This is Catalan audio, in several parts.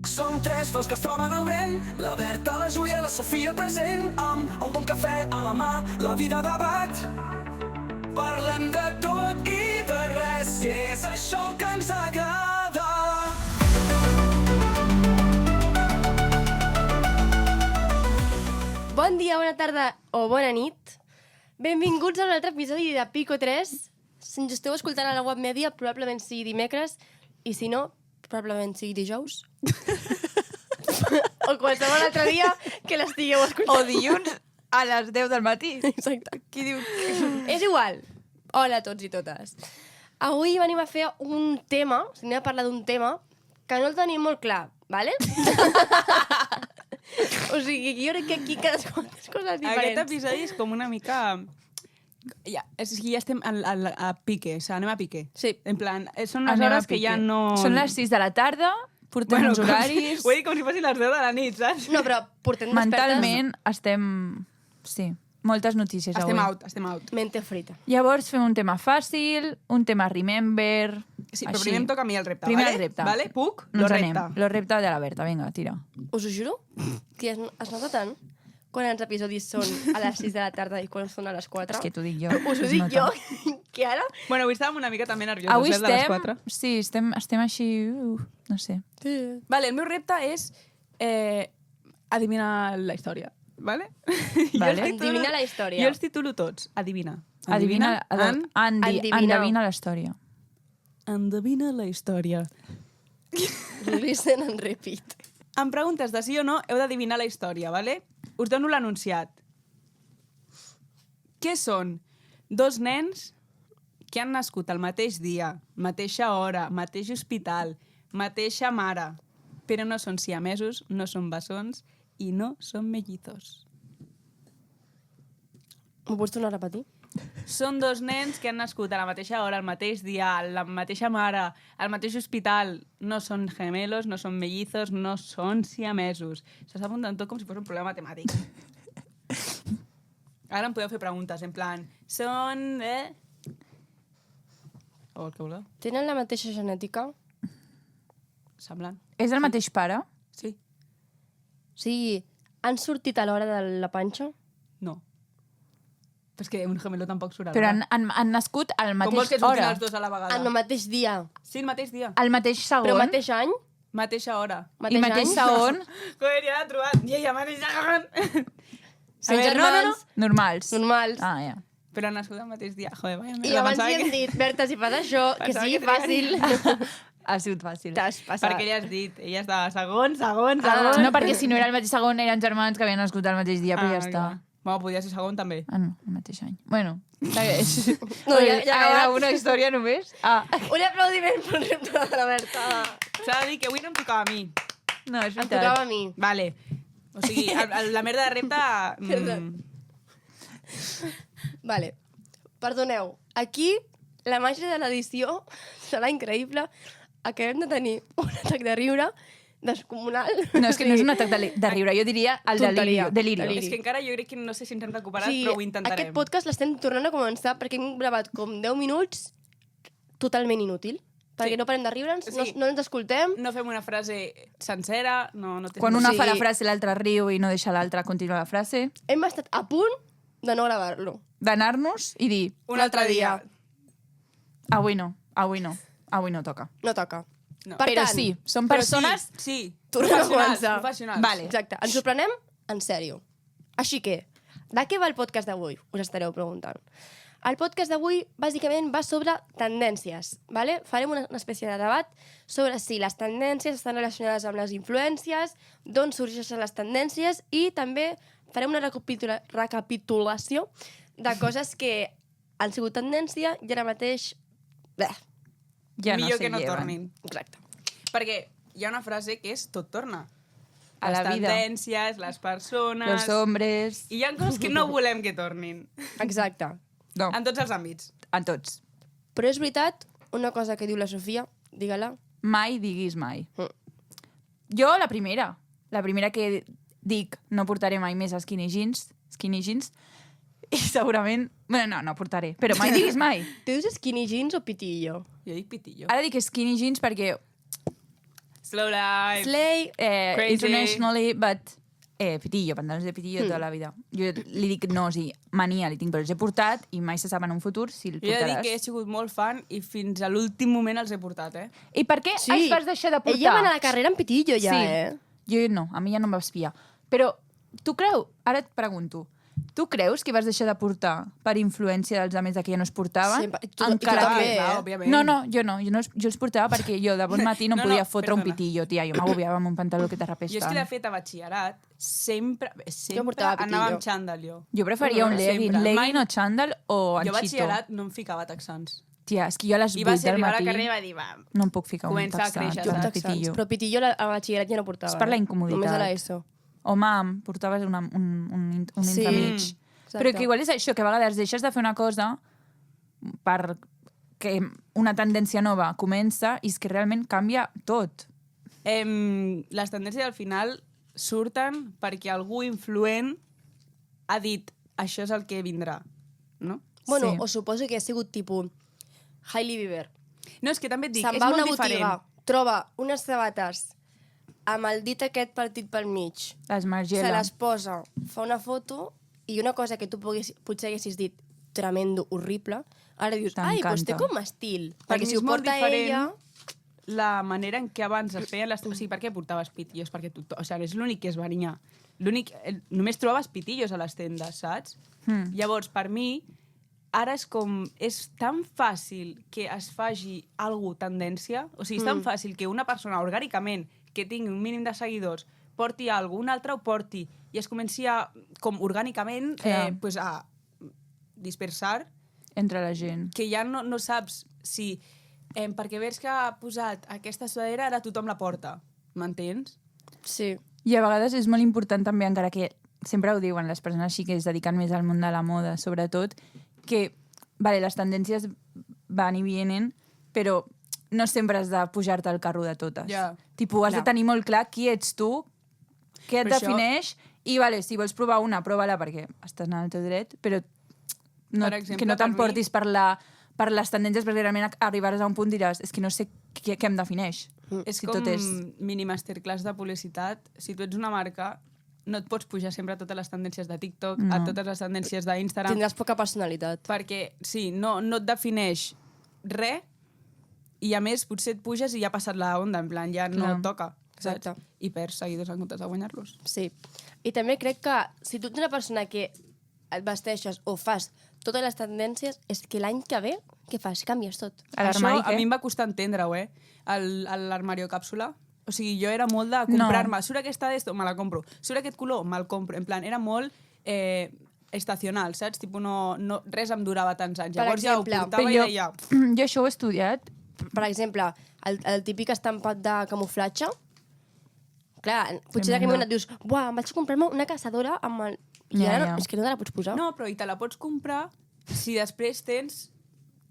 Som tres fos que es troben al vent, la Berta, la Júlia, la Sofia present, amb un bon cafè a la mà, la vida debat. Parlem de tot i de res, i és això que ens agrada. Bon dia, bona tarda o bona nit. Benvinguts a un altre episodi de Pico 3. Si ens esteu escoltant a la web mèdia, probablement sigui dimecres, i si no, probablement sigui dijous. O qualsevol altre dia que l'estigueu escoltant. O dilluns a les 10 del matí. Exacte. Qui diu? És igual. Hola a tots i totes. Avui venim a fer un tema, anem a parlar d'un tema que no el tenim molt clar, ¿vale? O sigui, jo crec que aquí quantes coses diferents. Aquest episodi és com una mica... Ja estem a pique, o sigui, anem a pique. Sí. En plan, són unes hores que ja no... Són les 6 de la tarda, portem uns horaris... Ho he dit com si fossin les 10 de la nit, saps? No, però portem despertes... Mentalment estem... Sí, moltes notícies avui. Estem out. Mente frita. Llavors fem un tema fàcil, un tema remember... Sí, però així. primer em toca a mi el repte, Primer vale? el repte. Vale? Puc? No Lo ens repte. anem. Lo repte de la Berta, vinga, tira. Us ho juro que es nota tant quan els episodis són a les 6 de la tarda i quan són a les 4. És que t'ho dic jo. Us ho es dic nota. jo, que ara... Bueno, avui estàvem una mica també nerviosos, Avui de les 4. Sí, estem així... no sé. Vale, el meu repte és adivinar la història, vale? Vale. Endevina la història. Jo els titulo tots. Adivina. Endevina la història. Endevina la història. Listen and repeat. En preguntes de sí o no, heu d'adivinar la història, vale? Us dono l'anunciat. Què són? 2 nens que han nascut el mateix dia, mateixa hora, mateix hospital, mateixa mare, però no són siamesos, no són bessons i no són mellizos. M'ho pots tornar a repetir? Són 2 nens que han nascut a la mateixa hora, al mateix dia, a la mateixa mare, al mateix hospital. No són gemelos, no són mellizos, no són siamesos. S'està apuntant tot com si fos un problema matemàtic. Ara em podeu fer preguntes, en plan... Són... O el que voleu. Tenen la mateixa genètica? Semblant. És el mateix pare? Sí. O sigui, han sortit a l'hora de la panxa? No. Però és que un gemelo tampoc surt a Però l'hora. han nascut al Com vols mateix que surtin hora? els dos a la vegada? En el mateix dia. Sí, el mateix dia. Al mateix segon? Però mateix any? Mateixa hora. I mateix any? segon? Joder, ja l'he trobat. Ja, mateix segon. Són germans Normals. normals. Ah, ja. Però han nascut el mateix dia. Joder, vaya I abans li hem dit, Berta, si fas això, que Pensava sigui que fàcil. Ha sigut fàcil. T'has passat. Perquè ella has dit, ella estava segon. No, perquè si no era el mateix segon, eren germans que havien nascut al mateix dia, però ja està. Bueno, podia ser segon també. Ah, no, el mateix any. Bueno, segueix. No, ja ha Era acabat. una història només? Ah. Un aplaudiment pel repte de la Berta. S'ha de dir que avui no em tocava a mi. No, és Em tocava a mi. Vale. O sigui, la merda de repte... Perdó. Vale. Perdoneu. Aquí la màgia de l'edició serà increïble. Acabem de tenir un atac de riure descomunal. No, és que no és un atac de riure, jo diria el Tonteria. delirio. És que encara jo crec que no sé si ens hem recuperat, Sí, però ho intentarem. aquest podcast l'estem tornant a començar perquè hem gravat com 10 minuts totalment inútil. Perquè Sí. no parem de riure'ns, Sí. no ens escoltem. No fem una frase sencera, no té Quan sentit. una Sí. fa la frase, l'altra riu i no deixa l'altra continuar la frase. Hem estat a punt de no gravar-lo. D'anar-nos i dir, Un altre dia. avui no toca. No toca. No. Per Però tant, sí, són Però persones... Sí. Tornem a començar. Professionals. Vale. Exacte, ens ho prenem en sèrio. Així que, de què va el podcast d'avui? Us estareu preguntant. El podcast d'avui, bàsicament, va sobre tendències. ¿vale? Farem una espècie de debat sobre si les tendències estan relacionades amb les influències, d'on sorgeixen les tendències i també farem una recapitulació de coses que han sigut tendència i ara mateix... Bleh. Ja Millor no que no lleven. tornin. Exacte. Perquè hi ha una frase que és tot torna. A la les vida. tendències, les persones... Los hombres... I hi ha coses que no volem que tornin. Exacte. No, En tots els àmbits. en tots. Però és veritat una cosa que diu la Sofia, digue-la. Mai diguis mai. Mm. Jo, la primera que dic no portaré mai més skinny jeans, i segurament... Bueno, no portaré, però mai diguis mai. Tu dius skinny jeans o pitillo? Jo dic pitillo. Ara dic skinny jeans perquè Slow life. Slay. Crazy. Internationally, but... pitillo, pantalons de pitillo tota la vida. Jo li dic, no, o sigui, mania li tinc, però els he portat i mai se sap en un futur si el Jo he de dir portaràs. que he sigut molt fan i fins a l'últim moment els he portat, I per què els vas deixar de portar? Ella va anar a la carrera en pitillo ja, Sí. Jo no, a mi ja no em va espiar. Però tu creus, ara et pregunto, tu creus que vas deixar de portar per influència dels amics que ja no es portaven? Sempre. Tu Encara també, que... eh? No, jo els portava perquè jo de bon matí no em No, podia no, fotre un perdona. pitillo, tia, jo m'agobiava amb un pantaló que t'arrapés Jo és que, tant. de fet, a batxillerat sempre portava pitillo. anava amb xandall, jo. Jo preferia un legging, Sempre. legging o xandall o Jo a anxito. batxillerat no em ficava texans. Tia, és que jo a les I 8 va ser del arribar a la matí carrera i va dir, va, no em puc ficar un Comença a texan, créixer, un saps? pitillo. Però pitillo al batxillerat ja no portava. És per la incomoditat. Només a l'ESO. O mam, portaves un Sí. entremig. Exacte. Però que igual és això, que a vegades deixes de fer una cosa perquè una tendència nova comença i és que realment canvia tot. Les tendències al final surten perquè algú influent ha dit això és el que vindrà, no? Bueno, Sí. o suposo que ha sigut tipus Hailey Bieber. No, és que també et dic, Se'n és va a molt una diferent. botiga, troba unes sabates amb el dit aquest partit pel mig, Les se Margiela. les posa, fa una foto i una cosa que tu potser haguessis dit tremendo, horrible, ara dius, ai, doncs té T'encanta. com estil. Per Perquè mi si és ho molt porta diferent ella... la manera en què abans es feien les... O sigui, per què portaves pitillos? Perquè o sigui, és l'únic que es venia. Només trobaves pitillos a les tendes, saps? Llavors, per mi, ara és com... És tan fàcil que es faci algú tendència, o sigui, és tan fàcil que una persona orgànicament que tingui un mínim de seguidors porti alguna una altra ho porti i es comenci a, com orgànicament, Clar. pues a dispersar, Entre la gent. que ja no saps si... perquè veus que ha posat aquesta sudadera, ara tothom la porta. M'entens? Sí. I a vegades és molt important també, encara que sempre ho diuen les persones així que es dediquen més al món de la moda, sobretot, que vale, les tendències van i vienen, però no sempre has de pujar-te al carro de totes. Ja. Tipo, has de tenir molt clar qui ets tu, què et Però això- defineix, i vale, si vols provar una, prova-la perquè estàs en el teu dret, però no, Per exemple, que no per t'emportis per les tendències, perquè realment arribaràs a un punt i diràs és que no sé què em defineix. És Si com tot és... mini masterclass de publicitat. Si tu ets una marca, no et pots pujar sempre a totes les tendències de TikTok, a No. totes les tendències d'Instagram, Tindràs poca personalitat. perquè, sí, no et defineix res i, a més, potser et puges i ja ha passat la onda, en plan, ja no Clar. et toca. Saps? Exacte. I perds seguidors en comptes de guanyar-los. Sí. I també crec que si tu ets una persona que et vesteixes o fas totes les tendències, és que l'any que ve, què fas? Canvies tot. A Això l'armari, a què? mi em va costar entendre-ho, l'armario càpsula. O sigui, jo era molt de comprar-me. Surt aquesta d'esto, me la compro. Surt aquest color, me'l compro. En plan, era molt estacional, saps? Tipo, res em durava tants anys. Per Llavors exemple, ja ho portava i jo, deia... jo això ho he estudiat. Per exemple, el típic estampat de camuflatge, clar, potser d'aquell Tremendo. moment et dius buah, em vaig a comprar-me una caçadora amb el... I Ja, ara ja. és que no te la pots posar. No, però i te la pots comprar si després tens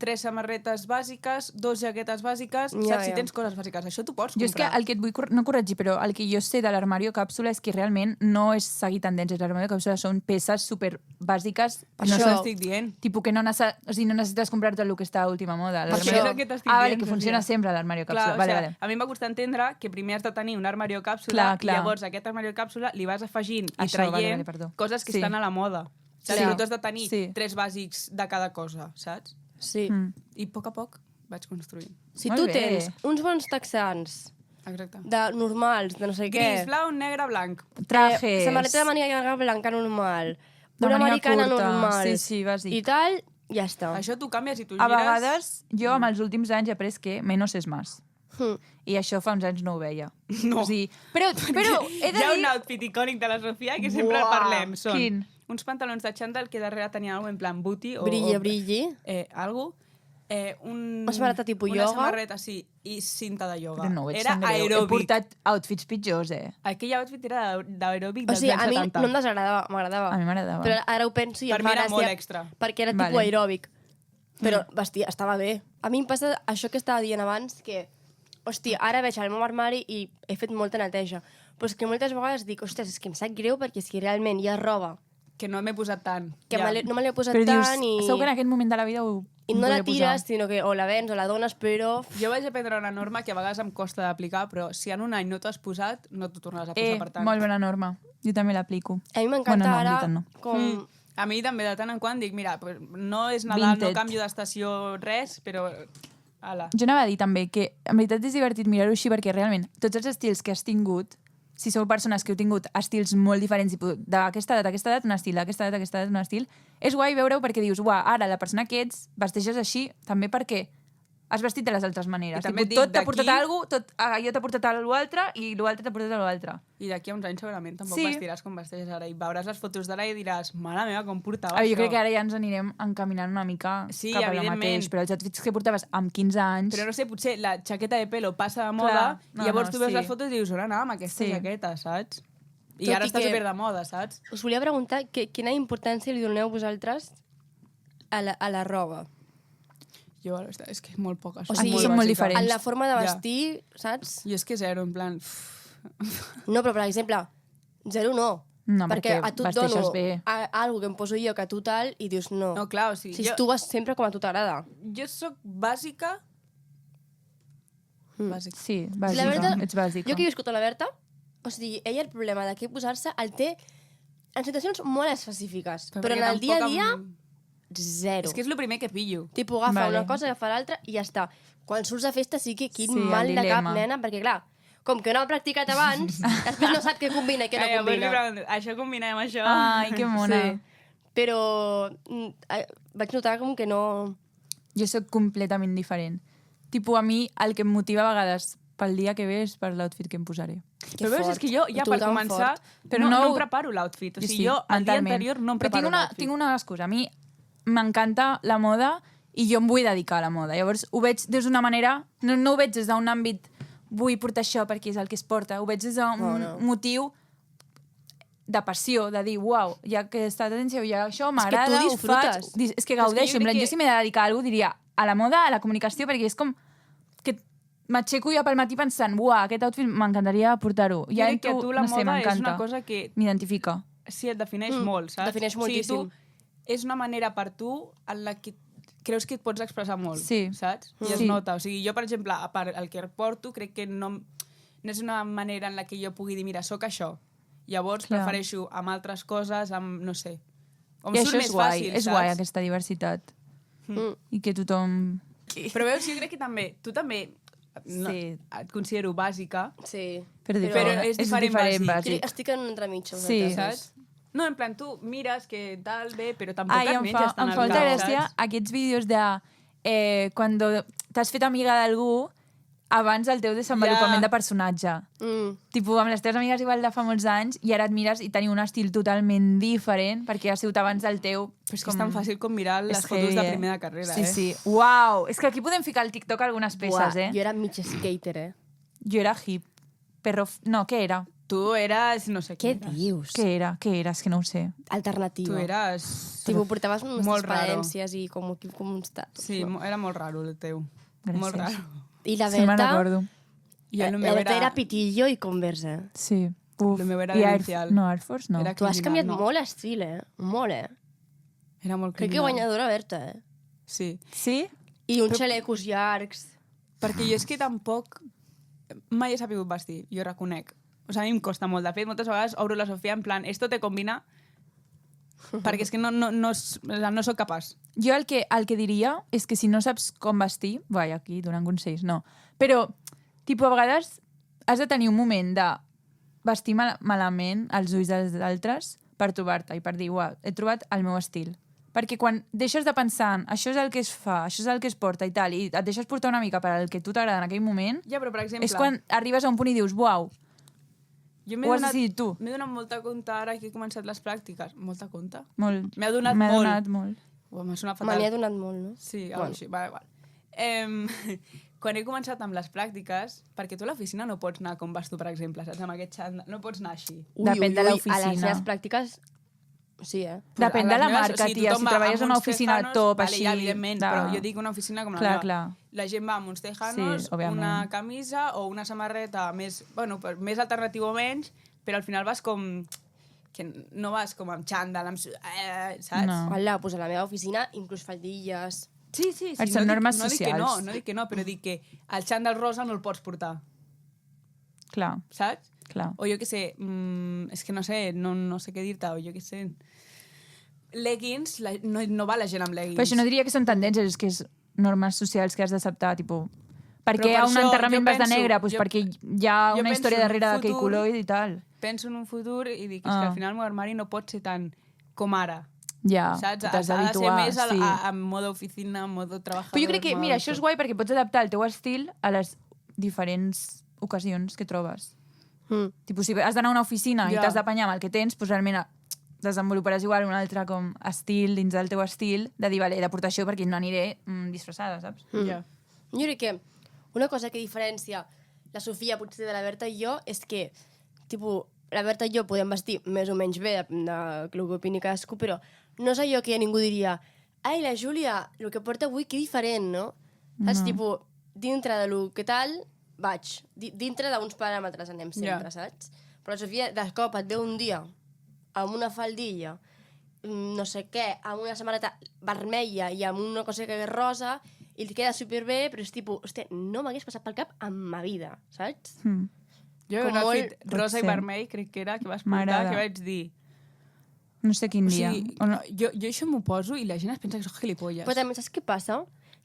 3 samarretes bàsiques, 2 jaquetes bàsiques, Ja, saps? Si ja. tens coses bàsiques. Això t'ho pots Jo és que comprar. el que et vull no corregir, però el que jo sé de l'armario càpsula és que realment no és seguir tendències. L'armario càpsula són peces super bàsiques. Per no això són- estic dient. Tipus que no necessites comprar-te el que està a última moda. Per L'armario- això és el que t'estic vale, dient, que Sofia. funciona sempre l'armario Clar, càpsula. o Vale, sigui, vale. a mi em va costar entendre que primer has de tenir un armario càpsula Clar, clar. i llavors aquest armario càpsula li vas afegint i Això, vale, traient vale, perdó. coses que Sí. estan a la moda. Saps? Sí. No tu has de tenir Sí. 3 bàsics de cada cosa, saps? Sí. I a poc a poc vaig construint. Si Molt tu bé. tens uns bons texans Exacte. de normals, de no sé Gris, què... blau, negre, blanc. Trajes. Samarreta de màniga blanca normal, De una màniga americana curta. normal. Sí, sí, bàsic. I tal, ja està. Això tu canvies i tu A gires... vegades, jo amb els últims anys he après que menos és más. Hm. I això fa uns anys no ho veia. No. O sigui, però he de Hi ha dir... un outfit icònic de la Sofia que sempre Buah, parlem. Són quin? uns pantalons de xandall que darrere tenien alguna en plan booty o... Brilli, brilli. Algo. Una samarreta tipus una ioga. samarreta, sí, i cinta de ioga. Però no ho veig Era tan greu. He aeròbic. portat outfits pitjors, Aquell outfit era d'aeròbic O dels sigui, a anys mi 70. no em desagradava, m'agradava. A mi m'agradava. Però ara ho penso i Per em mi fa era gràcia. molt extra. Perquè era Vale. tipus aeròbic. Però, hòstia, estava bé. A mi em passa això que estava dient abans, que, hòstia, ara veig el meu armari i he fet molta neteja. Però és que moltes vegades dic, ostres, és que em sap greu perquè és que realment hi ha roba Que no m'he posat tant. que ja. no me l'he posat Però dius, tant i... segur que en aquest moment de la vida ho I no Em la podria tires, posar. sinó que o la vens o la dones, però... Jo vaig aprendre una norma que a vegades em costa d'aplicar, però si en un any no t'ho has posat, no t'ho tornaràs a posar per tant. Molt bona norma. Jo també l'aplico. A mi m'encanta Bueno, no, en ara veritat no. com... A mi també de tant en quant dic, mira, pues, no és Nadal, Vinted. no canvio d'estació, res, però... Ala. Jo anava a dir també que en veritat és divertit mirar-ho així perquè realment tots els estils que has tingut, si sou persones que heu tingut estils molt diferents, tipus, d'aquesta edat un estil, d'aquesta edat un estil, és guai veure-ho perquè dius, uah, ara la persona que ets vesteixes així també perquè has vestit de les altres maneres. I també Tipus, et dic, tot t'ha portat d'aquí- alguna cosa, allò t'ha portat a l'altre i l'altre t'ha portat a l'altre. I d'aquí a uns anys segurament tampoc Sí. vestiràs com vesteixes ara i veuràs les fotos d'ara i diràs, mare meva, com portava Jo això. crec que ara ja ens anirem encaminant una mica Sí, cap a la evidentment. mateix, però els outfits que portaves amb 15 anys... Però no sé, potser la jaqueta de pelo passa de moda Clar, i llavors tu veus sí. les fotos i dius, on anava amb aquesta Sí. jaqueta, saps? I Tot ara i està que- super de moda, saps? Us volia preguntar quina importància li doneu vosaltres a la roba. Jo, la veritat, és que molt poques. O soc sigui, som molt bàsica. diferents. En la forma de Ja. vestir, saps? Jo és que zero, en plan... No, però per exemple, zero no. No, perquè perquè a tu et vesteixes dono bé. algo que em poso jo que a tu tal i dius no. No, clar, o sigui, Si tu vas sempre com a tu t'agrada. jo sóc bàsica... Bàsica. Sí, La bàsica, veritat, ets bàsica. Jo que he viscut a la Berta, o sigui, ella el problema de què posar-se el té en situacions molt específiques, però en perquè el dia a tampoc dia, em- zero. És que és el primer que pillo. Tipo, agafa Vale. una cosa, agafa l'altra i ja està. Quan surts de festa sí que quin Sí, el mal de cap, dilema. nena, perquè clar, com que no ha practicat abans, després no sap què combina i què no Llavors li combina. pregunto, això combina amb això? Ai, que mona. Sí. Però vaig notar com que no... Jo sóc completament diferent. Tipo, a mi el que em motiva a vegades pel dia que ve és per l'outfit que em posaré. Que Però veus, és fort. que jo ja Tu per tan començar fort. Però no, no- no em preparo l'outfit. O sigui, jo el dia mentalment. anterior no em Però preparo l'outfit. tinc una excusa. A mi m'encanta la moda i jo em vull dedicar a la moda. Llavors ho veig des d'una manera... No ho veig des d'un àmbit vull portar això perquè és el que es porta. Ho veig des d'un No. motiu de passió, de dir, uau, hi ha aquesta tendència, hi ha això, tu m'agrada, ho disfrutes. faig... És que Però és que gaudeixo. jo En plan, crec jo si m'he de dedicar a alguna cosa diria a la moda, a la comunicació, perquè és com que m'aixeco jo pel matí pensant, uah, aquest outfit m'encantaria portar-ho. Jo crec que a tu la no sé, moda és m'encanta. una cosa que M'identifica. sí, et defineix molt, saps? defineix O sigui, moltíssim. tu, és una manera per tu en la que creus que et pots expressar molt, Sí. saps? I es Sí. nota. O sigui, jo, per exemple, a part el que porto, crec que no és una manera en la que jo pugui dir, mira, sóc això. Llavors Clar. prefereixo amb altres coses, amb, no sé... O em I surt això més és guai, fàcil, és saps? guai, aquesta diversitat. I que tothom... Però veus, jo crec que també... Tu també no, Sí. et considero bàsica, Sí. Però, Però és diferent bàsic. Estic en un entremig. Sí. saps? No, en plan, tu mires que tal, bé, però tampoc Ai, et em menges fa tant molta cap, gràcia saps? aquests vídeos de quan t'has fet amiga d'algú abans del teu desenvolupament Ja. de personatge. Mm. Tipo, amb les teves amigues igual de fa molts anys i ara et mires i teniu un estil totalment diferent perquè ha sigut abans del teu... Però és que és tan fàcil com mirar les És fotos heavy, de primer de carrera, sí, eh? Sí, Uau! És que aquí podem ficar al TikTok algunes peces, Buah, eh? Jo era mig skater, eh? Jo era hip. Però... No, què era? Tu eres... no sé Què eres. dius? Què era? Què era? És que no ho sé. Alternativa. Tu eres... Tipo, portaves unes Molt raro. transparències i com un estat. Sí, era molt raro el teu. Gràcies. Molt raro. I la Sí, me'n Berta... recordo. I el la meu Berta era era... pitillo i Converse. Sí. Uf. El meu era I demencial. No, Air Force no. Era Tu has criminal, canviat no. molt l'estil, eh? Molt, eh? Era molt Crec que criminal. guanyadora Berta, eh? Sí. Sí? I uns xalecos llargs. Perquè jo és que tampoc mai he sabut vestir, jo reconec. O sigui, a mi em costa molt. De fet, moltes vegades obro la Sofia en plan, esto te combina, perquè és que no sóc capaç. Jo el que diria és que si no saps com vestir, vai, aquí donant consells, no. Però, tipus, a vegades has de tenir un moment de vestir malament als ulls dels altres per trobar-te i per dir, uau, he trobat el meu estil. Perquè quan deixes de pensar en això és el que es fa, això és el que es porta i tal, i et deixes portar una mica per al que tu t'agrada en aquell moment, Ja, però per exemple... és quan arribes a un punt i dius, uau, jo ho has decidit tu. M'he donat molta compte ara que he començat les pràctiques. Molta compte? Molt. M'ha donat M'ha molt. donat molt. M'ha sonat Home, fatal. m'hi ha donat molt, no? Sí, Bueno. així, va, igual. Quan he començat amb les pràctiques, perquè tu a l'oficina no pots anar com vas tu, per exemple, saps? Amb aquest xandall, no pots anar així. Depèn de A les l'oficina. meves pràctiques, sí, eh? Depèn A de les la meves, marca, o sigui, tia. tothom Si va treballes amb en una uns oficina tejanos, top, vale, així... ja, evidentment, de- però jo dic una oficina com la Clar, meva. clar. La gent va amb uns tejanos, Sí, òbviament. una camisa o una samarreta més, bueno, més alternatiu o menys, però al final vas com... que no vas com amb xandall, amb... saps? No. Hola, pues a la meva oficina, inclús faldilles, Sí, Són normes no dic que socials. no dic que no, però dic que el xandall rosa no el pots portar, Clar, saps? clar. O jo què sé, és que no sé, no sé què dir-te, o jo què sé. Leggings, no va la gent amb leggings. Però això no diria que són tendències, és que és normes socials que has d'acceptar, tipus... Per què per a un això enterrament jo vas de penso- negre? Pues jo- perquè hi ha jo una penso història en un darrere d'aquell futur- color i tal. Penso en un futur i dic, és que al final el meu armari no pot ser tant com ara. Ja, Saps? t'has Ha de ser d'habituar, més sí. en modo oficina, en modo trabajador. Però jo crec que, mira, això és guai perquè pots adaptar el teu estil a les diferents ocasions que trobes. Tipus, si has d'anar a una oficina i Ja. t'has d'apanyar amb el que tens, doncs realment desenvoluparàs igual un altre com estil dins del teu estil, de dir, vale, he de portar això perquè no aniré disfressada, saps? Ja. Jo crec que una cosa que diferencia la Sofia potser de la Berta i jo és que, tipus, la Berta i jo podem vestir més o menys bé del que opini cadascú, però no és allò que ningú diria ai, la Júlia, el que porta avui, que diferent, no? Saps? No. Tipus, dintre de lo que tal, vaig. Dintre d'uns paràmetres anem sempre, saps? Però la Sofia, de cop, et veu un dia amb una faldilla, no sé què, amb una samarreta vermella i amb una cosa que és rosa, i li queda superbé, però és tipus, hòstia, no m'hagués passat pel cap en ma vida, saps? Jo Com un outfit Pot rosa i ser. vermell, crec que era, que vas portar, M'agrada. que vaig dir... No sé quin O dia. sigui, O no... jo això m'ho poso i la gent es pensa que soc gilipolles. Però també saps què passa?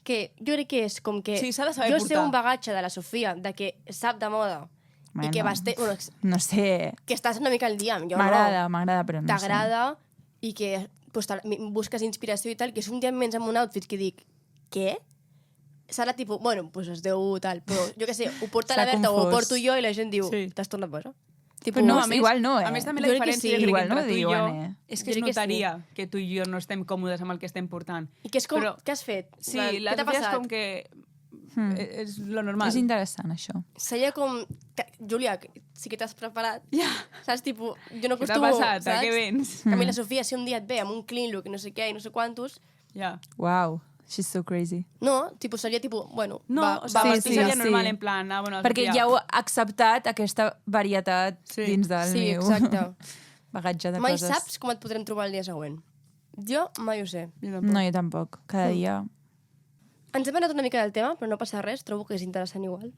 Que jo crec que és com que Sí, s'ha de saber jo sé portar. un bagatge de la Sofia, de que sap de moda, i que bueno, No sé. que estàs una mica al dia, jo M'agrada, no. m'agrada, però no sé. T'agrada i que pues, busques inspiració i tal, que és un dia em vens amb un outfit que dic, què? Serà tipus, bueno, pues es deu tal, però jo què sé, ho porta S'ha la Berta o ho confós. porto jo i la gent diu, Sí. t'has tornat boja? Però no, igual no, A més, també la Jo crec que diferència sí. jo crec, Igual no entre tu i jo diuen, és Jo que es crec que sí. notaria que tu i jo no estem còmodes amb el que estem portant. I que és com, Però- què has fet? Sí, Què la t'ha Sofia és passat? com que... És lo normal. És interessant, això. Seria com... Júlia, sí que t'has preparat. Ja. Saps? Tipus, jo no Què t'ha acostumo, passat? A saps? què vens? Que a mi la Sofia, si un dia et ve amb un clean look i no sé què i no sé quantos, Ja. Wow, she's so crazy. no, tipus, seria tipus, bueno, No, va, o sigui, va, sí, seria sí. normal, en plan, bueno, Perquè Sofia, ja heu acceptat aquesta varietat Sí. dins del sí, meu exacte. bagatge de Mai coses. saps com et podrem trobar el dia següent. Jo mai ho sé. Jo tampoc. No, jo tampoc. Cada dia... Ens hem anat una mica del tema, però no passa res, trobo que és interessant igual.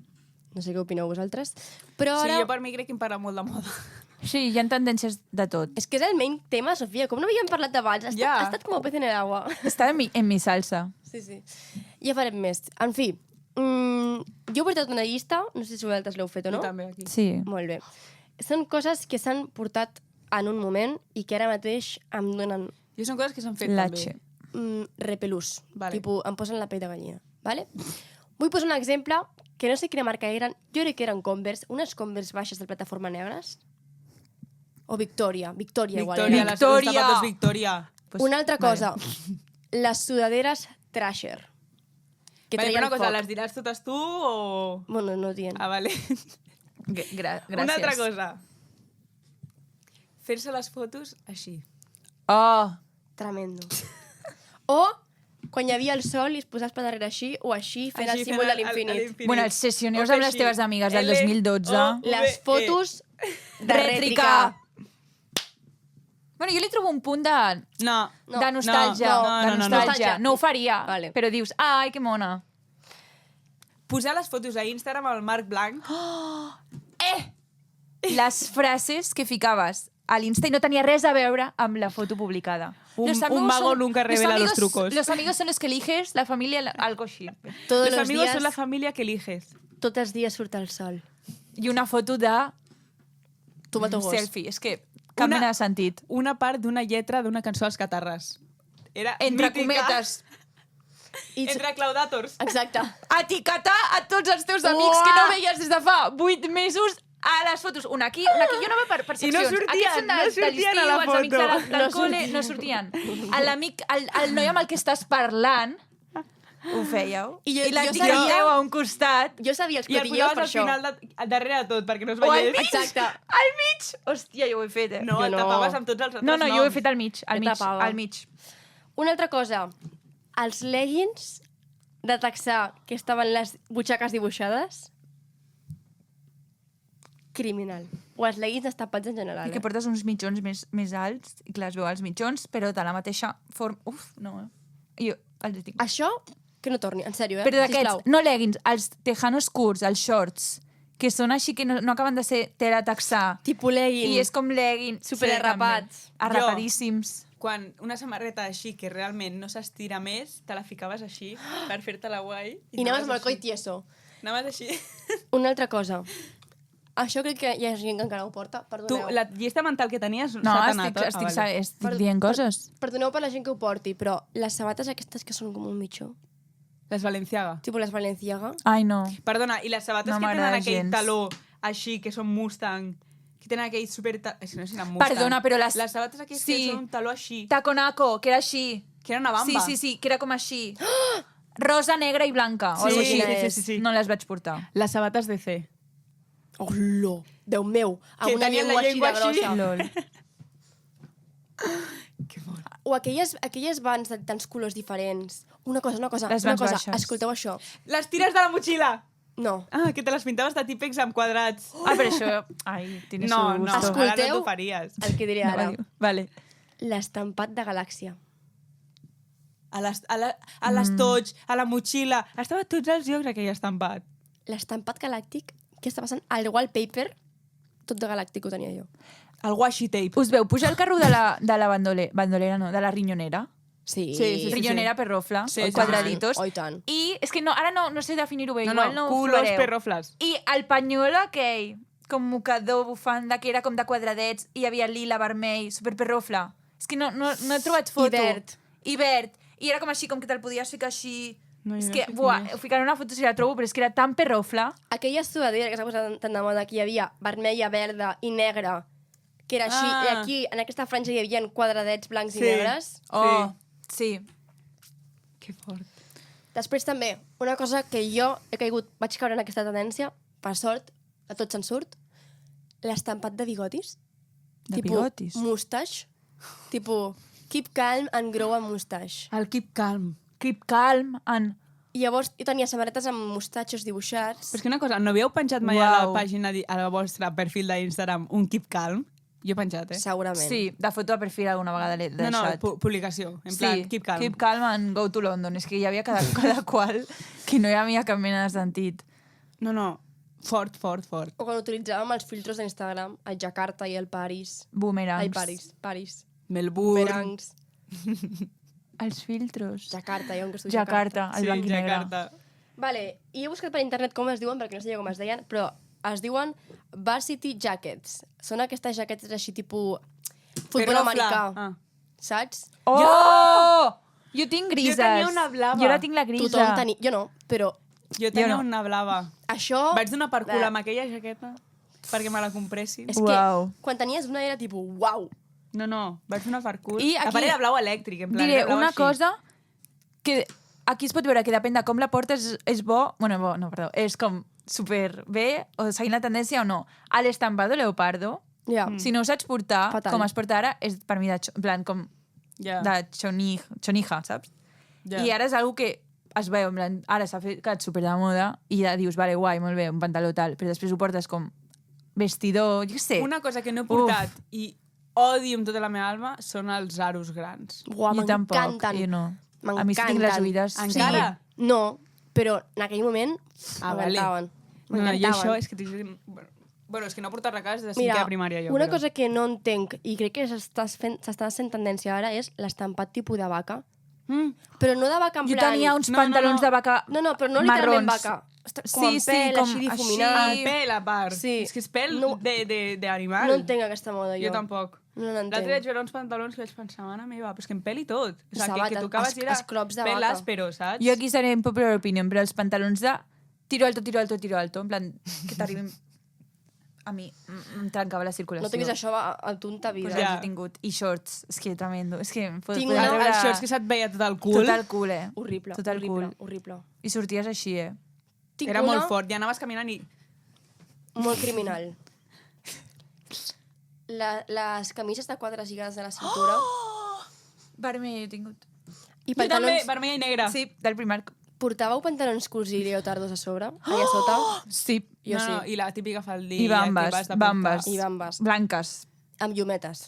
No sé què opineu vosaltres. Però Sí, ara... jo per mi crec que em parla molt de moda. Sí, hi ha tendències de tot. És que és el main tema, Sofia, com no havíem parlat d'abans. Ha, Ja. ha estat com a pez en el agua. Està en mi salsa. Sí, sí. Ja farem més. En fi, jo he portat una llista, no sé si vosaltres l'heu fet o no. Jo també, aquí. Sí. Molt bé. Són coses que s'han portat en un moment i que ara mateix em donen Jo són coses que s'han fet Latxe. també. repelús. Vale. Tipo, em posen la pell de gallina. Vale? Vull posar un exemple que no sé quina marca eren. Jo crec que eren Converse, unes Converse baixes de plataforma negres. O Victoria. Victoria, igual Victoria, era. los Victoria. zapatos Victoria. Pues, Una altra vale. cosa. Les sudaderes Trasher. Que Vale, treien però una cosa, foc. les diràs totes tu o...? Bueno, no dient. Ah, vale. Gràcies. Una altra cosa. Fer-se les fotos així. Oh, Tremendo. O quan hi havia el sol i es posaves per darrere així o així fent el símbol de l'infinit. bueno, els sessioneus amb les teves amigues del 2012. Les fotos de Rètrica. rètrica. Bueno, jo li trobo un punt de, No. No. de nostàlgia. No, no, de no, no, nostàlgia. no. No ho faria, Vale. però dius, ai, que mona. Posar les fotos a Instagram amb el marc blanc. Les frases que ficaves a l'Insta i no tenia res a veure amb la foto publicada. Un amigos mago son- nunca revela los trucos. Los amigos son los que eliges, la familia algo així. Todos Los los amigos días, son la familia que eliges. tots els dies surt el sol. I una foto de Tu mato gos. selfie. És que cap Una- mena de sentit. Una part d'una lletra d'una cançó dels Catarres. Era Entre mítica. cometes. I... Entre claudàtors. Exacte. Etiquetar a tots els teus amics Uah! que no veies des de fa 8 mesos a les fotos. Una aquí, una aquí. Jo anava per I no seccions. sortien, Aquests són no de sortien l'estiu, a la els amics foto. del No col·le, no sortien. L'amic, el noi amb el que estàs parlant, ho fèieu. I jo- I jo l'etiqueteu sabia- a un costat. Jo sabia els I el cotilleos posaves per al això. final, darrere de tot, perquè no es O al veiés. mig. Exacte. Al mig. Hòstia, jo ho he fet, eh? No, Jo el no. tapaves amb tots els altres No, noms. jo ho he fet al mig, al Jo mig, tapava. al mig. Una altra cosa. Els leggings de taxar que estaven les butxaques dibuixades, criminal. O els leggings destapats en general. I que portes uns mitjons més alts, i clar, es veu els mitjons, però de la mateixa forma... Uf, no. Jo Els tinc. Això, que no torni, en sèrio, Però d'aquests, sisplau. no leggings, els tejanos curts, els shorts, que són així que no acaben de ser tela texà. Tipo legging. I és com legging. Super arrapats. també. Arrapadíssims. Quan una samarreta així, que realment no s'estira més, te la ficaves així per fer-te-la guai. I anaves amb el coll així. tieso. Anaves així. Una altra cosa. Això crec que hi ha gent que encara ho porta. Tu, Perdoneu. la llista mental que tenies No, s'ha anat. estic dient coses. Perdoneu per la gent que ho porti, però les sabates aquestes que són com un mitjó, Les Balenciaga. tipo les Balenciaga, Ai, no. Perdona, i les sabates No que tenen m'agrada aquell gens. taló així, que són Mustang, que tenen aquell super... És que no sé si eren Mustang. Perdona, però les- Les sabates aquestes Sí. que són un taló així, Taconaco, que era així. que era una bamba. Sí, que era com així. Rosa, negra i blanca. o Sí, algo així. sí. No les vaig portar. Les sabates de C. Hola, Déu meu, amb Que una tenien llengua la així de llengua així. grossa. Lol. Que fort. O aquelles vans de tants colors diferents. Una cosa, Les una vans cosa. baixes. Escolteu això. Les tires de la motxilla! No. Ah, que te les pintaves de típex amb quadrats. Ah, però això... Ai, tiene No, su no, gusto. Escolteu. ara no t'ho faries. El que diré ara. Vale. L'estampat de galàxia. A les Tots, a la motxilla. Estava a tots els llocs aquell estampat. L'estampat galàctic, què està passant? El wallpaper, tot de galàctic ho tenia jo. El washi tape. Us veu pujar el carro de la bandolera, no, de la rinyonera? Sí. Sí. Rinyonera perrofla, Sí, sí, sí, quadraditos. Oh, i tant. I és que no, ara no sé definir-ho bé, No, igual no, no ho culos, floreu. perrofles. I el pañuelo aquell, com mocador, bufanda, que era com de quadradets, i hi havia lila, vermell, superperrofla. És que no he trobat foto. I verd. I era com així, com que te'l podies ficar així... No, jo és no que, sé buah, quin és. ho ficaré una foto si la trobo, però és que era tan perrofla. Aquella sudadera que s'ha posat tan de moda, que hi havia vermella, verda i negra, que era així, Ah. i aquí, en aquesta franja, hi havia quadradets blancs Sí. i negres. Oh, sí. Que fort. Després també, una cosa que jo he caigut, vaig caure en aquesta tendència, per sort, a tots se'n surt, l'estampat de bigotis. De bigotis? Mustache. Tipo, keep calm and grow a mustache. El keep calm. Keep calm and... I llavors jo tenia samarretes amb mustatxos dibuixats. Però és que una cosa, no havíeu penjat mai a la Uau. pàgina, a la vostra perfil d'Instagram, un keep calm? Jo he penjat, Segurament. Sí, de foto de perfil alguna vegada l'he No, no, deixat. publicació. En plan, keep calm. Keep calm and go to London. És que hi havia cada qual que no hi havia cap mena de sentit. No, fort. O quan utilitzàvem els filtros d'Instagram, el Jakarta i el Paris. Boomerangs. Ai, Paris. Melbourne. Boomerangs. Els filtros. Jakarta, hi ha un que es diu Jakarta, el blanc i negre. Jakarta. Vale, i he buscat per internet com es diuen, perquè no sabia com es deien, però es diuen varsity jackets. Són aquestes jaquetes així tipus futbol Perrofla. americà, Ah. saps? Oh! Jo tinc grises. Jo tenia una blava. Jo la tinc la grisa. Tothom tenia... Jo no, però Jo tenia no. una blava. això... Vaig donar per cul amb aquella jaqueta perquè me la compressin. És Uau. que quan tenies una era tipus, uau, No, vaig donar per cul. I aquí- A part era blau elèctric, en plan, Diré era blau una així. cosa que aquí es pot veure que depèn de com la portes és bo, és com super bé o seguint la tendència o no. A l'estampado leopardo, ja. si no ho saps portar, Fatal. com es porta ara, és per mi de, en plan, com Ja. de xonija, saps? Ja. I ara és algo que es veu, en plan, ara s'ha ficat super de moda i ja dius, vale, guai, molt bé, un pantaló tal, però després ho portes com vestidor, jo què sé. Una cosa que no he portat i odio amb tota la meva alma són els aros grans. Uau, Jo tampoc, m'encanten. jo no. A mi sí tinc les oïdes... Encara? No, però en aquell moment m'encantaven. No, i això és que... Bueno, és que no he portat res a casa de cinquè de primària, jo. una però. cosa que no entenc i crec que s'està fent tendència ara és l'estampat tipus de vaca. Però no de vaca en Jo plan... tenia uns No, pantalons no. de vaca No, però no literalment marrons. vaca. Com amb pèl, així difuminat. El pèl, a part. Sí. És que és pèl No. d'animal. No entenc aquesta moda, jo. Jo tampoc. No l'entenc. L'altre vaig veure uns pantalons que vaig pensar, mare meva, però és que en pèl i tot. O sigui, sabates, que tocaves i era esclops de pèl vaca. áspero, saps? Jo aquí seré en popular opinion, però els pantalons de tiro alto, en plan, que t'arribin... A mi em trencava la circulació. No tinguis això a tu en ta vida. Pues Ja. ja. He tingut. I shorts, és que tremendo. És que em Tinc podem una- treure Els shorts que se't veia tot el cul. tot el cul, eh? Horrible, Tot el horrible, cul. horrible. I sorties així, eh? Tinc Era una molt fort. I anaves caminant i... molt criminal. Les camises de quadres lligades a la cintura Vermell he tingut. i Jo també, pantalons... vermella i negra. Sí, del Primark. Portàveu pantalons curts i leotardos a sobre? Allà sota? Sí. Jo no, sí. no, i la típica faldilla. I bambes, que vas de portar. bambes. I bambes. Blanques. Amb llumetes.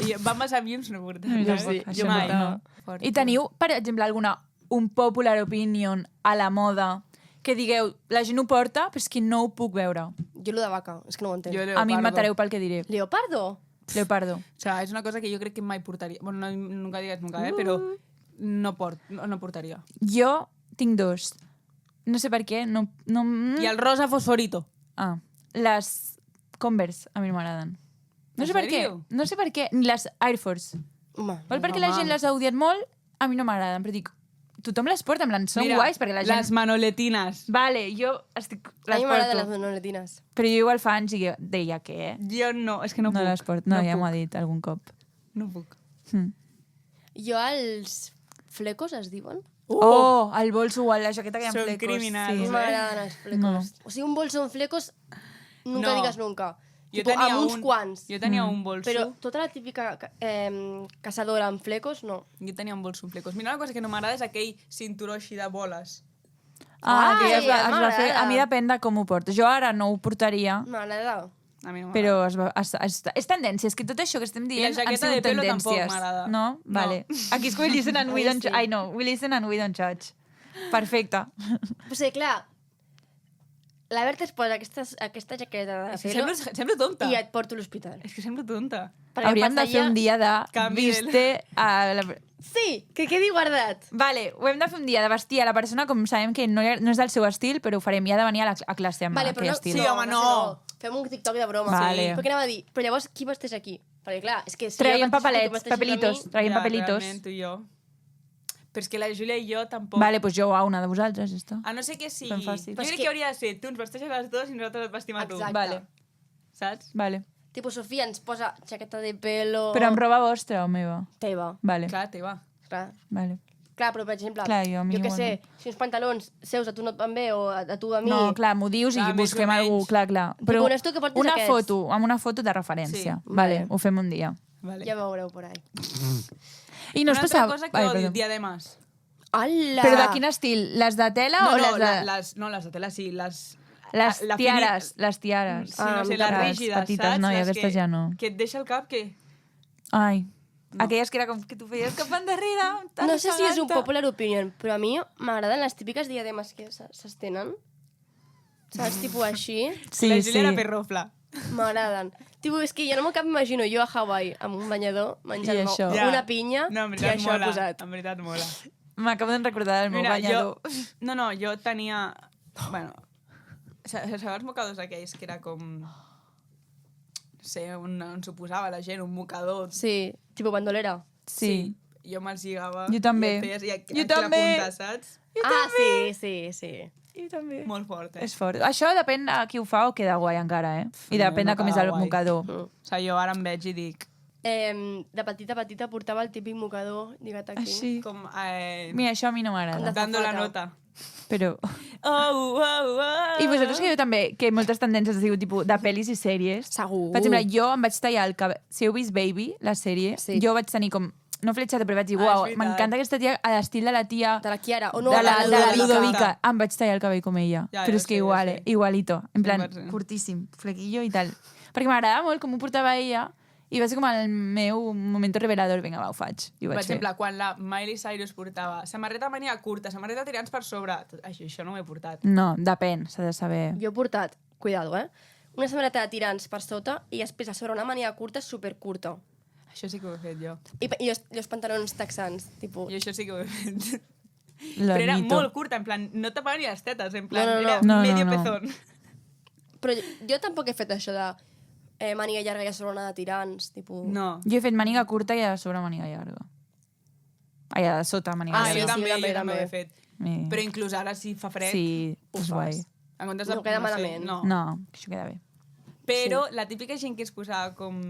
I bambes amb llums no he portat. Jo eh? sí, Jo mai, no. Fort. I teniu, per exemple, alguna un popular opinion a la moda que digueu, la gent ho porta, però és que no ho puc veure. Jo lo de vaca, és que no ho entenc. Jo A mi em leopardo. matareu pel que diré. Leopardo? Leopardo. O sea, és una cosa que jo crec que mai portaria. Bueno, no, nunca digues nunca, però no portaria. Jo tinc dos. No sé per què. No, I el rosa fosforito. Ah, les Converse a mi no m'agraden. No En sé per què. sèrio? No sé per què. Ni les Air Force. Home, Val perquè la gent les ha odiat molt? A mi no m'agraden, però dic, tothom les porta, en plan, són guais, perquè la gent... les manoletinas. Vale, jo estic... a mi Les m'agraden les porto. monoletinas. Però jo igual fa anys i jo deia que... Jo no, és que no No puc. les porto. No, ja m'ho puc. ha dit algun cop. No puc. Jo els flecos es diuen? Oh, el bolso o la jaqueta que hi ha Són flecos. criminals, No Sí. m'agraden els flecos. O sigui, un bolso amb flecos, nunca No. digues nunca. Jo Tipo, tenia amb uns un, quants. Jo tenia un bolso. Però tota la típica caçadora amb flecos, no. Jo tenia un bolso amb flecos. Mira, una cosa que no m'agrada és aquell cinturó així de boles. Ah, que ja Ai, es va fer... m'agrada. A mi depèn de com ho portes. Jo ara no ho portaria, M'agrada. A mi no m'agrada. però és tendència. És que tot això que estem dient I la jaqueta han sigut de pelo tampoc tendències. m'agrada. No? Vale. Aquí és que we listen and we don't... Ai, no. We listen and we don't judge. Perfecte. O sigui, clar, la Berta es posa aquesta jaqueta de És que pelo sembla tonta. i et porto a l'hospital. És que sembla tonta. Perquè Hauríem de passa fer un dia de Canvi del- viste a la... Sí, que quedi guardat. Vale, ho hem de fer un dia de vestir a la persona com sabem que no és del seu estil, però ho farem. I ha de venir a classe amb Vale, però aquell no, estil. Sí, home, no. Fem un TikTok de broma. Vale. Sí. Però què anava a dir? Però llavors, qui vesteix aquí? Perquè clar, és que... Si Traiem jo vesteixo tu, papelets, vesteixes a papelitos. mi- Traiem papelitos. Realment, tu i jo. Però és que la Júlia i jo tampoc... Vale, doncs jo a una de vosaltres, ja està. A no ser que sigui... Ben fàcil. Jo Però és crec que- que hauria de ser tu ens vesteixes les dues i nosaltres et vestim a tu. Exacte. Vale. Saps? Vale. Tipo, Sofia ens posa jaqueta de pelo... Però amb roba vostra o meva? Teva. Vale. Clar, teva. Clar. Vale. Clar, però per exemple, Clar, jo a mi jo què igual sé, si uns pantalons seus a tu no et van bé o a tu a mi... No, clar, m'ho dius Clar, i més o busquem menys. algú, clar. Tipo, no és tu que portes una aquests. foto, amb una foto de referència. Sí. Vale, Vale. ho fem un dia. Vale. Ja veureu por ahí. I no us Una altra passava... cosa que Ai, odio, perdó. diademes. Hola! Però de quin estil? Les de tela o les de... les de tela sí, les... Les la tiares, les tiares. Sí, no sé, les les rígides, petites, saps? no, i Les aquestes que, ja no. Que et deixa el cap que... Ai, aquelles que era com que tu feies cap endarrere. tan No sé si és un geganta. popular opinion, però a mi m'agraden les típiques diademes que s'estenen. Saps? Tipo així. Sí, la sí. Júlia era perrofla. M'agraden. Tipo, és que jo no m'ho cap m'imagino jo a Hawaii amb un banyador menjant això. una pinya No, en i veritat això mola. posat. En veritat mola. M'acabo de recordar del meu Mira, banyador. No, jo tenia... Bueno, sabeu els mocadors aquells que era com... No sé, on s'ho posava la gent, un mocador. Sí, tipo bandolera. Sí. Jo me'ls lligava. Jo també. I et feies, i aquí, Jo aquí també. la punta, saps? Sí. Jo també. Molt fort, És fort. Això depèn de qui ho fa o queda guai encara, eh? I No, depèn de no com és queda el guai. mocador. Mm. O sigui, jo ara em veig i dic... De petita portava el típic mocador lligat aquí. Així. Com, Mira, això a mi no m'agrada. dando la Zafata. nota. Però... Oh. I vosaltres que jo també, que moltes tendències es diu tipus de pel·lis i sèries. Segur. Per exemple, jo em vaig tallar el cabell... Si heu vist Baby, la sèrie, Sí. jo vaig tenir com... No fletxada, però vaig dir, Ah, uau, és veritat. m'encanta aquesta tia a l'estil de la tia... De la Chiara. O no, de la Ludovica. Ludovica. Em vaig tallar el cabell com ella. Ja, però ja és que sé, ja igual, sé. igualito. En plan, 100%. curtíssim, flequillo i tal. Perquè m'agradava molt com ho portava ella i va ser com el meu moment revelador. Vinga, va, ho faig. I ho Per vaig fer. exemple, quan la Miley Cyrus portava samarreta mania curta, samarreta tirants per sobre, això no ho he portat. No, depèn, s'ha de saber. Jo he portat, cuidado, una samarreta de tirants per sota i després a sobre una mania curta supercurta. Això sí que ho he fet jo. I els pantalons texans, tipus... I això sí que ho he fet. Lo Però era admito. molt curta, en plan, no tapaven ni les tetes, en plan, No, no, no. era No, no, medio no. pezón. Però jo tampoc he fet això de màniga llarga i a sobre una de tirants, tipus... No. Jo he fet màniga curta i a sobre màniga llarga. Ai, a sota màniga Ah, llarga. jo també, també, jo també ho també. he fet. Eh, Però inclús ara, si fa fred, sí, ho és fas. guai. En comptes de, No queda sé, malament. No. No, que això queda bé. Però la típica gent que es posava com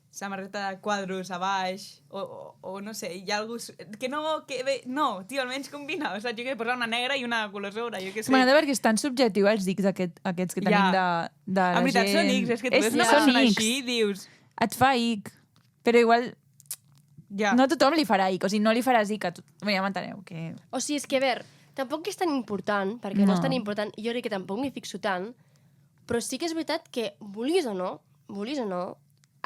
samarreta de quadros a baix, o no sé, hi ha algú... Que no, que bé, no, tio, almenys combina. O sigui, jo que posar una negra i una color sobre, jo què sé. M'agrada perquè és tan subjectiu els dics aquests que tenim de la En veritat, gent. són X, és que tu ves una són persona X. així i dius... Et fa ic. Però igual Ja. no a tothom li farà ic. O sigui, no li faràs ic a tothom. Ja m'enteneu. Que... O sigui, és que, a veure, tampoc és tan important, perquè no, No. és tan important, i jo crec que tampoc m'hi fixo tant, però sí que és veritat que, vulguis o no,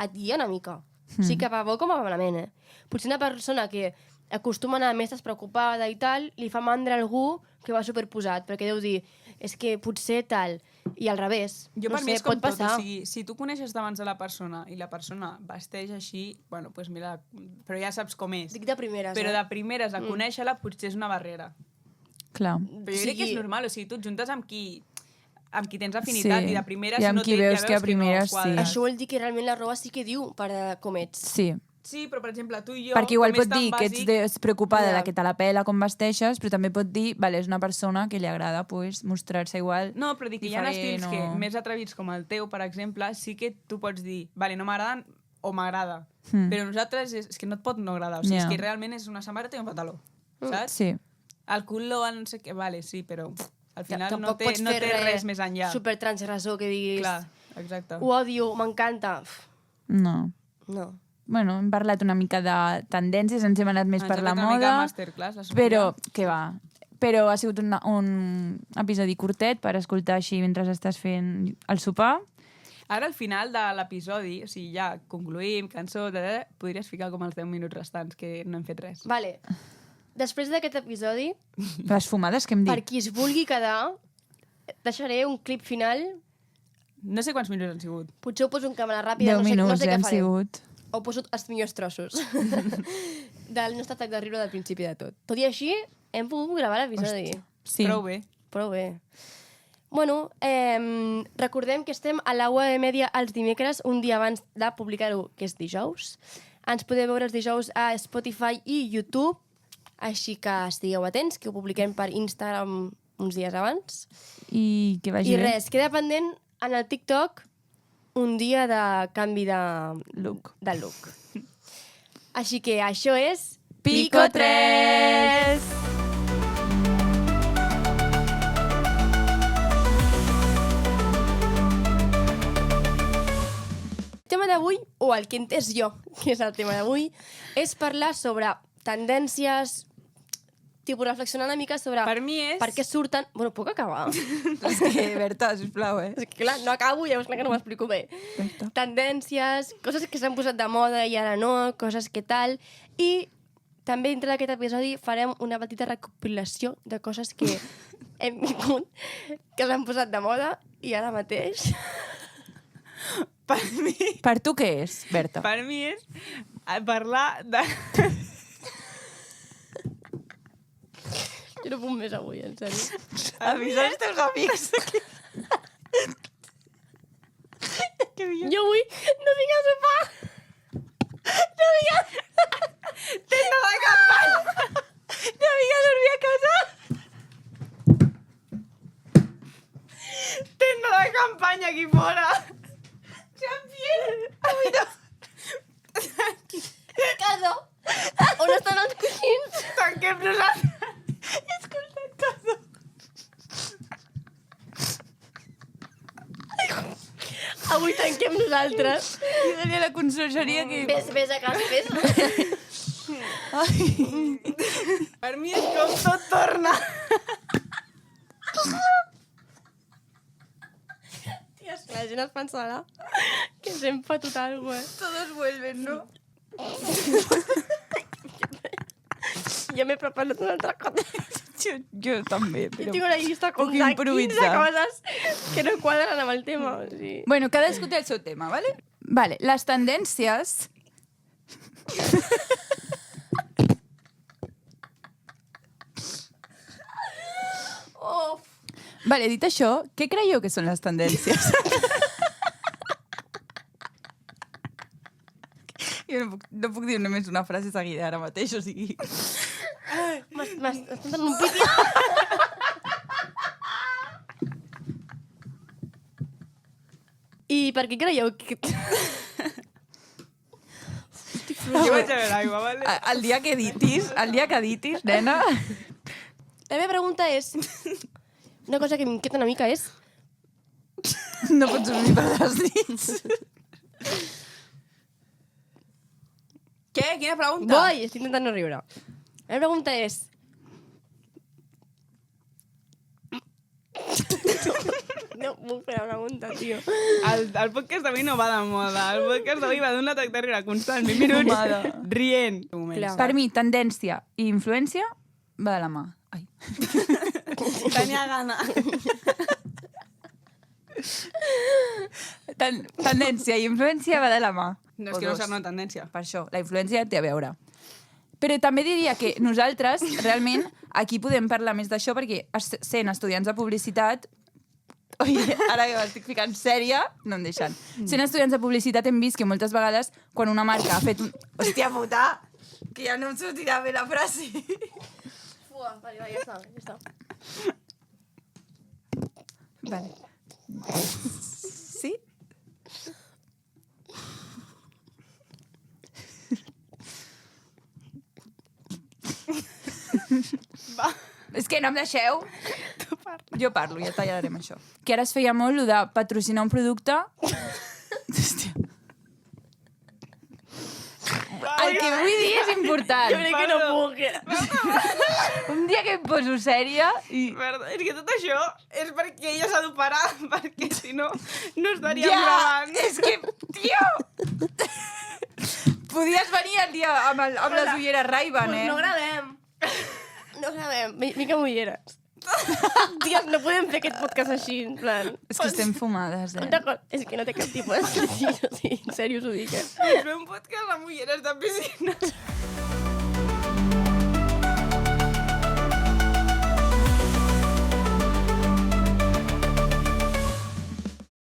et guia una mica. Sí que va bo com va malament, Potser una persona que acostuma a anar més despreocupada i tal, li fa mandra a algú que va superposat, perquè deu dir, és que potser tal, i al revés. Jo no per mi sé, és com pot passar. tot, o sigui, si tu coneixes d'abans de la persona i la persona vesteix així, bueno, pues mira, però ja saps com és. Dic de primeres, Però eh? de primeres a conèixer-la potser és una barrera. Clar. Però jo crec que és normal, o sigui, tu et juntes amb qui tens afinitat Sí. i de primeres I amb no qui té, veus ja que a veus primeres que no quadra. sí. Això vol dir que realment la roba sí que diu per com ets. Sí. Sí, però per exemple, tu i jo... Perquè igual com és pot tan dir que ets bàsic, despreocupada Ja. de que te la pela com vesteixes, però també pot dir, vale, és una persona que li agrada pues, mostrar-se igual No, però dic que hi ha diferent estils que, més atrevits com el teu, per exemple, sí que tu pots dir, vale, no m'agraden o m'agrada. Però nosaltres és que no et pot no agradar. O sigui, Ja. és que realment és una samarreta i un pantaló. Saps? Sí. El color, el no sé què, vale, sí, però al final no Tampoc té, pots no fer té res més enllà. supertransgressor que diguis Clar, exacte. ho odio, m'encanta. No. No. Bueno, hem parlat una mica de tendències, ens hem anat més Ens per ha la fet una mica moda, masterclass, la Sofia. però, què va? Però ha sigut un episodi curtet per escoltar així mentre estàs fent el sopar. Ara, al final de l'episodi, o sigui, ja concluïm, cançó, podries ficar com els 10 minuts restants, que no hem fet res. Vale. Després d'aquest episodi, Les fumades que hem per dit. qui es vulgui quedar, deixaré un clip final. No sé quants minuts han sigut. Potser ho poso en càmera ràpida, 10 no sé, minuts no sé què han farem. sigut. O poso els millors trossos del nostre atac de riure del principi de tot. Tot i així, hem pogut gravar l'episodi. Sí. Prou bé. Prou bé. Bueno, recordem que estem a la UAB Media els dimecres, un dia abans de publicar-ho, que és dijous. Ens podeu veure els dijous a Spotify i YouTube, així que estigueu atents, que ho publiquem per Instagram uns dies abans. I que vagi I bé. res, queda pendent en el TikTok un dia de canvi de Look. Així que això és... Pico 3! El tema d'avui, o el que he entès jo, que és el tema d'avui, és parlar sobre tendències, tipus reflexionar una mica sobre Per mi és... per què surten... Bueno, puc acabar? És que, Berta, sisplau, És que clar, no acabo, llavors clar que no m'explico bé. Berta. Tendències, coses que s'han posat de moda i ara no, coses que tal. I també dintre d'aquest episodi farem una petita recopilació de coses que hem vingut, que s'han posat de moda i ara mateix... Per mi... Per tu què és, Berta? Per mi és parlar de... Jo no puc més avui, en sèrio. Avisa els teus amics. Jo avui no vinc a sopar! No vinc a... Tenda de campanya! No vinc a dormir a casa! Tenda de campanya aquí fora! Jean-Pierre! Avui no... Casa! On estan els coixins? Tanquem nosaltres! Escolta, casa! Avui tanquem nosaltres. Digue-li a la consergeria que... Vés a casa, vés. Per mi és com tot torna. Ties, la gent es pensarà que ens hem fotut alguna cosa, Todos vuelven, ¿no? Jo m'he preparat una altra cosa. Jo també, Jo però... tinc una llista com Puc de 15 improvisar. coses que no quadren amb el tema. O sigui. Bueno, cadascú té el seu tema, ¿vale? Vale, les tendències... Oh, Vale, dit això, què creieu que són les tendències? Jo no puc dir només una frase seguida ara mateix, o sigui... m'està donant un piti. I per què creieu que... Jo vaig a veure aigua, vale? El dia que editis, nena... La meva pregunta és... Una cosa que m'inquieta una mica és... No pots dormir per les nits. Què? Quina pregunta? Voi, estic intentant no riure. La meva pregunta és... No puc fer la pregunta, tio. El podcast d'avui no va de moda. El podcast d'avui va d'un atac de riure constant. 20 minuts Fumada. rient. Clar. Per mi, tendència i influència va de la mà. Ai. Tenia gana. Tendència i influència va de la mà. No, és que no serà una tendència. Per això, la influència té a veure. Però també diria que nosaltres, realment, aquí podem parlar més d'això perquè sent estudiants de publicitat... Oi, ara que m'estic ficant sèria, no em deixen. Sent estudiants de publicitat hem vist que moltes vegades quan una marca ha fet un... Hòstia puta, que ja no em sortirà bé la frase. Fua, vale, ja està, ja està. Vale. Sí? Va. És que no em deixeu? Tu parla. Jo parlo, ja tallarem això. Que ara es feia molt lo de patrocinar un producte... Hòstia. El que vull dir és important. Jo crec que no puc. Un dia que em poso sèria i... Perdó, és que tot això és perquè ella s'ha d'operar, perquè si no, no estaríem gravant. És que, tio... Podies venir el dia amb les ulleres Ray-Ban, Pues eh? no gravem. No gravem. Mica mulleres. Dios, no podem fer aquest podcast així, en plan... És que estem fumades, eh? D'acord, és que no té cap tipus de sentit, o sigui, en sèrio us ho dic, eh? Fem un podcast amb ulleres de piscina.